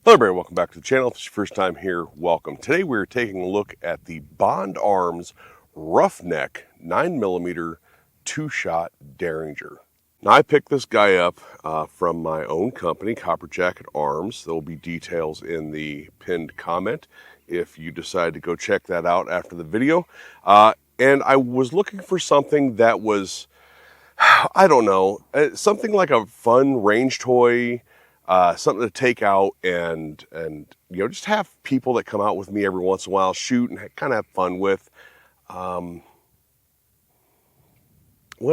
Hello everybody, welcome back to the channel. If it's your first time here, welcome. Today we're taking a look at the Bond Arms Roughneck 9mm two-shot Derringer. Now I picked this guy up from my own company, Copper Jacket Arms. There will be details in the pinned comment if you decide to go check that out after the video. And I was looking for something that was, I don't know, something like a fun range toy, something to take out and just have people that come out with me every once in a while shoot and kind of have fun with. Well,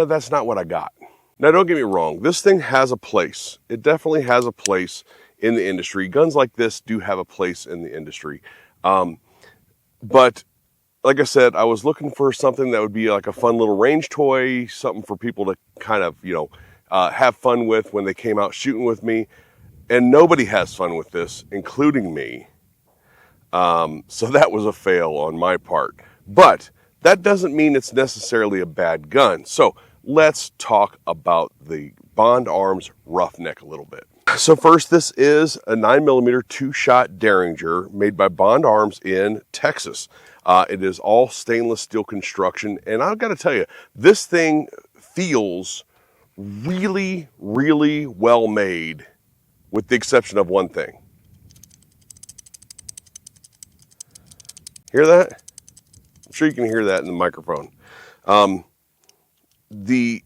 that's not what I got. Now, don't get me wrong. This thing has a place. It definitely has a place in the industry. Guns like this do have a place in the industry. But like I said, I was looking for something that would be like a fun little range toy, something for people to kind of, have fun with when they came out shooting with me. And nobody has fun with this, including me. So that was a fail on my part. But that doesn't mean it's necessarily a bad gun. So let's talk about the Bond Arms Roughneck a little bit. So first, this is a 9mm two-shot Derringer made by Bond Arms in Texas. It is all stainless steel construction. And I've got to tell you, this thing feels really, really well made, with the exception of one thing. Hear that? I'm sure you can hear that in the microphone. The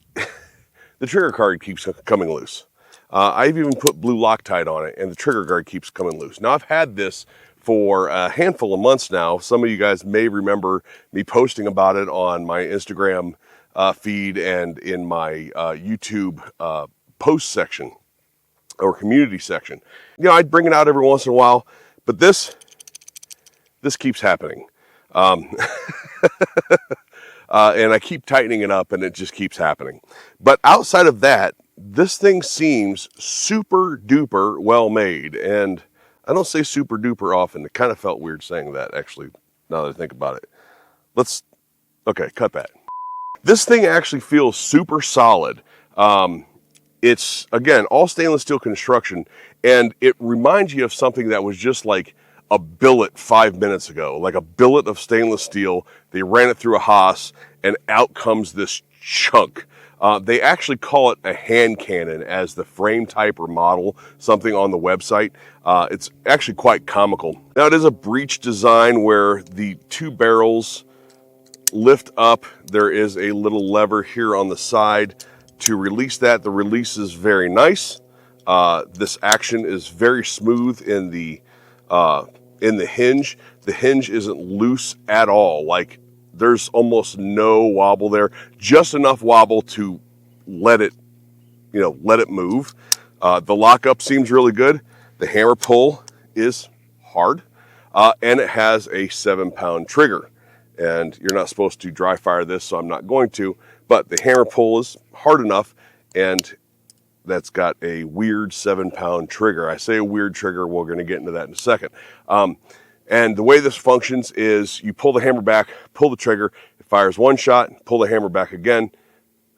trigger guard keeps coming loose. I've even put blue Loctite on it, and the trigger guard keeps coming loose. Now, I've had this for a handful of months now. Some of you guys may remember me posting about it on my Instagram feed and in my YouTube post section or community section. I'd bring it out every once in a while, but this keeps happening. And I keep tightening it up and it just keeps happening. But outside of that, this thing seems super duper well made. And I don't say super duper often. It kind of felt weird saying that, actually, now that I think about it. Okay, cut that. This thing actually feels super solid. It's, again, all stainless steel construction, and it reminds you of something that was just like a billet 5 minutes ago, like a billet of stainless steel. They ran it through a Haas, and out comes this chunk. They actually call it a hand cannon as the frame type or model, something on the website. It's actually quite comical. Now, it is a breech design where the two barrels lift up. There is a little lever here on the side to release that. The release is very nice. This action is very smooth in the hinge. The hinge isn't loose at all. Like, there's almost no wobble there. Just enough wobble to let it move. The lockup seems really good. The hammer pull is hard, and it has a 7-pound trigger. And you're not supposed to dry fire this, so I'm not going to. But the hammer pull is hard enough, and that's got a weird 7-pound trigger. I say a weird trigger. We're going to get into that in a second. And the way this functions is you pull the hammer back, pull the trigger, it fires one shot, pull the hammer back again,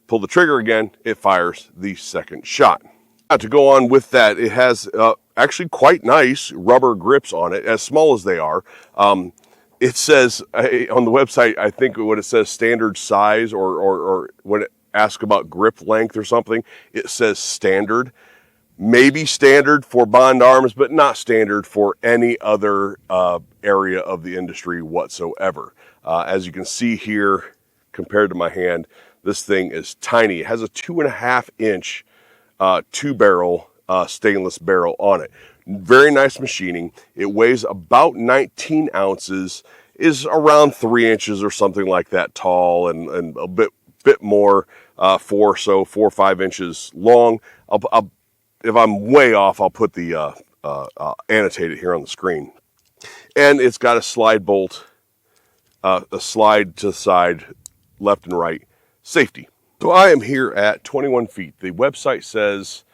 pull the trigger again, it fires the second shot. Now, to go on with that, it has actually quite nice rubber grips on it, as small as they are. It says on the website, I think what it says standard size, or when it asks about grip length or something, it says standard. Maybe standard for Bond Arms, but not standard for any other area of the industry whatsoever. As you can see here, compared to my hand, this thing is tiny. It has a 2.5-inch two-barrel stainless barrel on it. Very nice machining. It weighs about 19 ounces, is around 3 inches or something like that tall, and a bit more, 4 or 5 inches long. If I'm way off, I'll put the annotate it here on the screen. And it's got a slide bolt, a slide to the side, left and right, safety. So I am here at 21 feet. The website says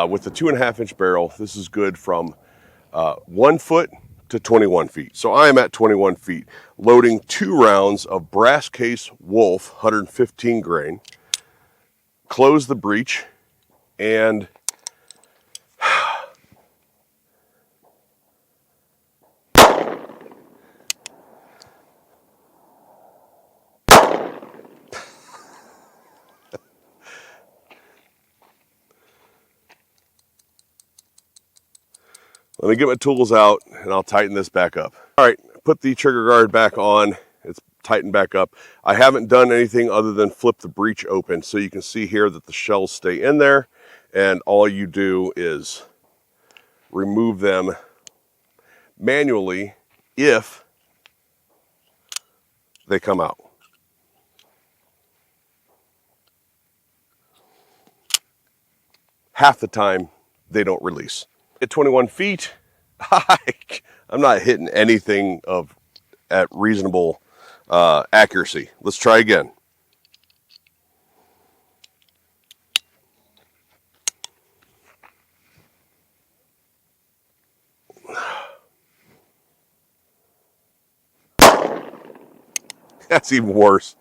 with the 2.5-inch barrel, this is good from 1 foot to 21 feet. So I am at 21 feet, loading 2 rounds of brass case Wolf 115 grain, close the breech, and Let me get my tools out and I'll tighten this back up. All right, put the trigger guard back on. It's tightened back up. I haven't done anything other than flip the breech open, so you can see here that the shells stay in there, and all you do is remove them manually if they come out. Half the time, they don't release. At 21 feet, I'm not hitting anything at reasonable accuracy. Let's try again. That's even worse.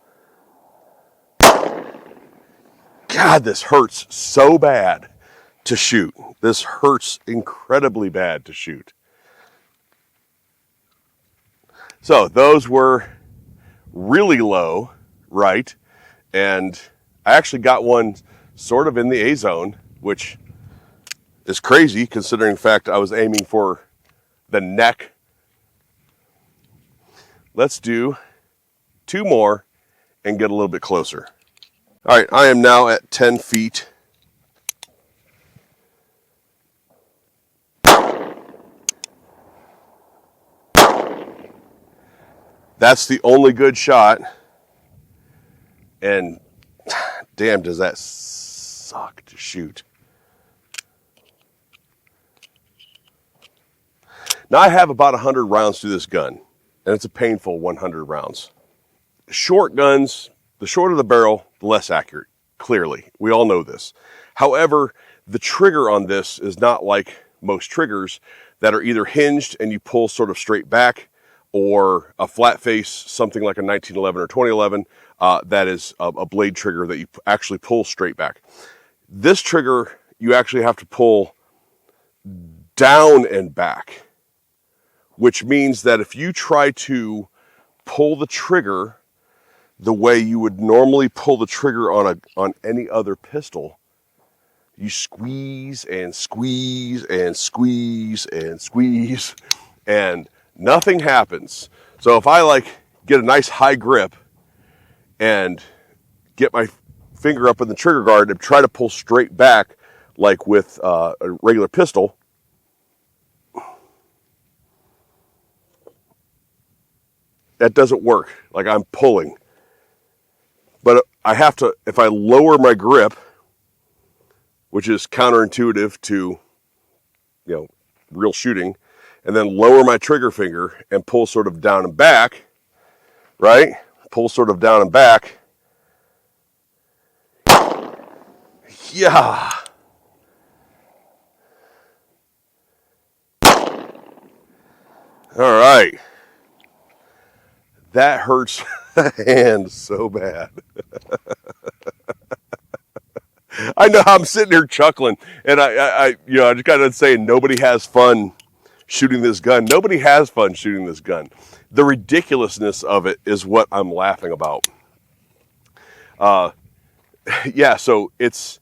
God, this hurts so bad to shoot. This hurts incredibly bad to shoot. So those were really low, right? And I actually got one sort of in the A zone, which is crazy considering the fact I was aiming for the neck. Let's do 2 more and get a little bit closer. All right, I am now at 10 feet. That's the only good shot. And damn, does that suck to shoot. Now I have about 100 rounds through this gun, and it's a painful 100 rounds. Short guns, the shorter the barrel, the less accurate, clearly. We all know this. However, the trigger on this is not like most triggers that are either hinged and you pull sort of straight back, or a flat face, something like a 1911 or 2011, that is a blade trigger that you actually pull straight back. This trigger, you actually have to pull down and back, which means that if you try to pull the trigger the way you would normally pull the trigger on any other pistol, you squeeze and squeeze and squeeze and squeeze, and nothing happens. So if I get a nice high grip and get my finger up in the trigger guard and try to pull straight back like with a regular pistol, that doesn't work. Like, I'm pulling. But I have to, if I lower my grip, which is counterintuitive to, real shooting, and then lower my trigger finger and pull sort of down and back, right? Pull sort of down and back. Yeah. All right. That hurts the hand so bad. I know, I'm sitting here chuckling, and I just got to say, nobody has fun shooting this gun. Nobody has fun shooting this gun. The ridiculousness of it is what I'm laughing about. Yeah, so it's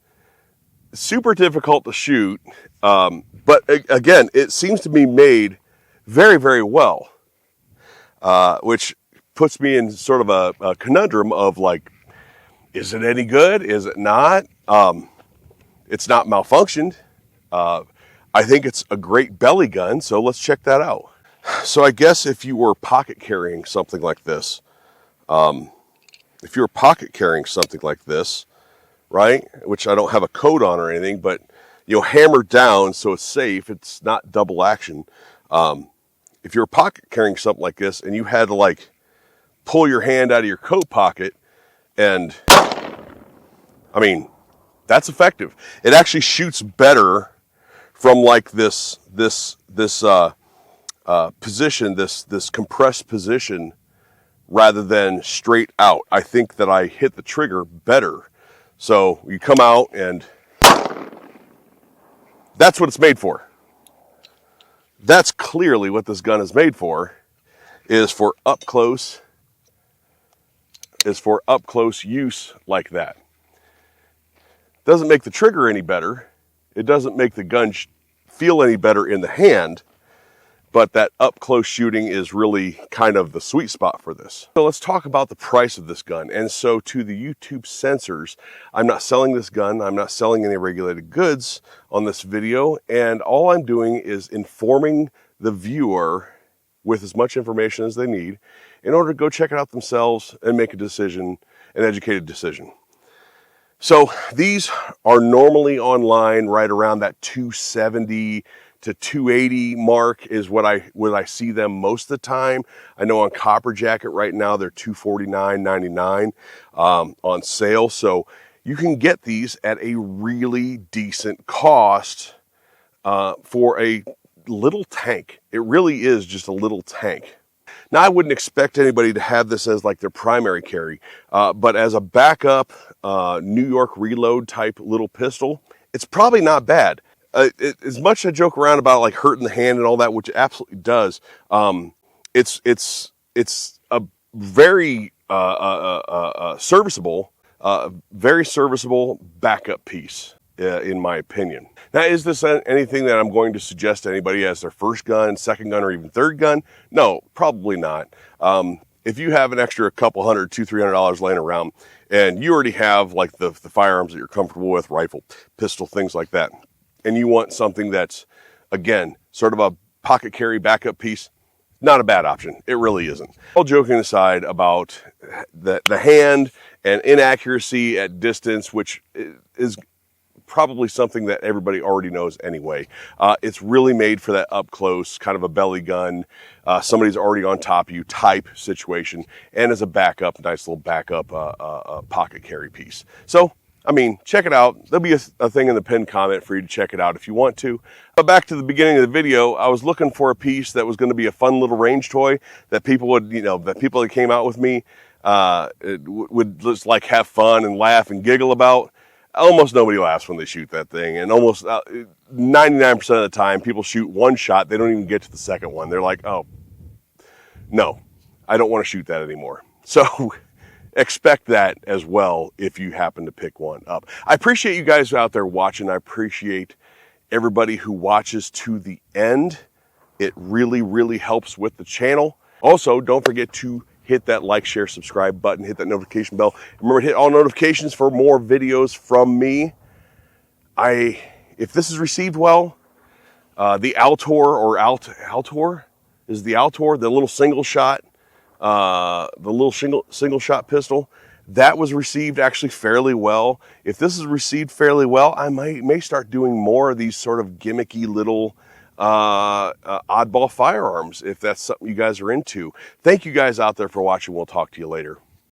super difficult to shoot, but again, it seems to be made very, very well, which puts me in sort of a conundrum of is it any good? Is it not? It's not malfunctioned. I think it's a great belly gun, so let's check that out. So I guess if you were pocket carrying something like this, right, which I don't have a code on or anything, but hammered down so it's safe, it's not double action. If you're pocket carrying something like this and you had to pull your hand out of your coat pocket, and that's effective. It actually shoots better from this position, this compressed position, rather than straight out. I think that I hit the trigger better. So you come out, and that's what it's made for. That's clearly what this gun is made for, is for up close use like that. Doesn't make the trigger any better. It doesn't make the gun feel any better in the hand, but that up close shooting is really kind of the sweet spot for this. So let's talk about the price of this gun. And so to the YouTube censors, I'm not selling this gun. I'm not selling any regulated goods on this video. And all I'm doing is informing the viewer with as much information as they need in order to go check it out themselves and make a decision, an educated decision. So these are normally online right around that $270 to $280 mark is what I see them most of the time. I know on Copper Jacket right now they're $249.99 on sale. So you can get these at a really decent cost for a little tank. It really is just a little tank. Now, I wouldn't expect anybody to have this as like their primary carry, but as a backup New York reload type little pistol, it's probably not bad. As much as I joke around about like hurting the hand and all that, which it absolutely does, it's a very serviceable backup piece, in my opinion. Now, is this anything that I'm going to suggest to anybody as their first gun, second gun, or even third gun? No, probably not. If you have an extra couple $100, $200, $300 laying around, and you already have like the firearms that you're comfortable with, rifle, pistol, things like that, and you want something that's, again, sort of a pocket carry backup piece, not a bad option. It really isn't. All joking aside about the hand and inaccuracy at distance, which is probably something that everybody already knows anyway. It's really made for that up close, kind of a belly gun, somebody's already on top of you type situation, and as a backup, nice little backup pocket carry piece. So, I mean, check it out. There'll be a thing in the pinned comment for you to check it out if you want to. But back to the beginning of the video, I was looking for a piece that was going to be a fun little range toy that people would, that people that came out with me would just like have fun and laugh and giggle about. Almost nobody laughs when they shoot that thing, and almost 99% of the time, people shoot one shot. They don't even get to the second one. They're like, oh, no, I don't want to shoot that anymore. So expect that as well if you happen to pick one up. I appreciate you guys out there watching. I appreciate everybody who watches to the end. It really, really helps with the channel. Also, don't forget to hit that like, share, subscribe button, hit that notification bell. Remember to hit all notifications for more videos from me. If this is received well, the Altor or Altor is the Altor, the little single shot pistol, that was received actually fairly well. If this is received fairly well, I may start doing more of these sort of gimmicky little oddball firearms, if that's something you guys are into. Thank you guys out there for watching. We'll talk to you later.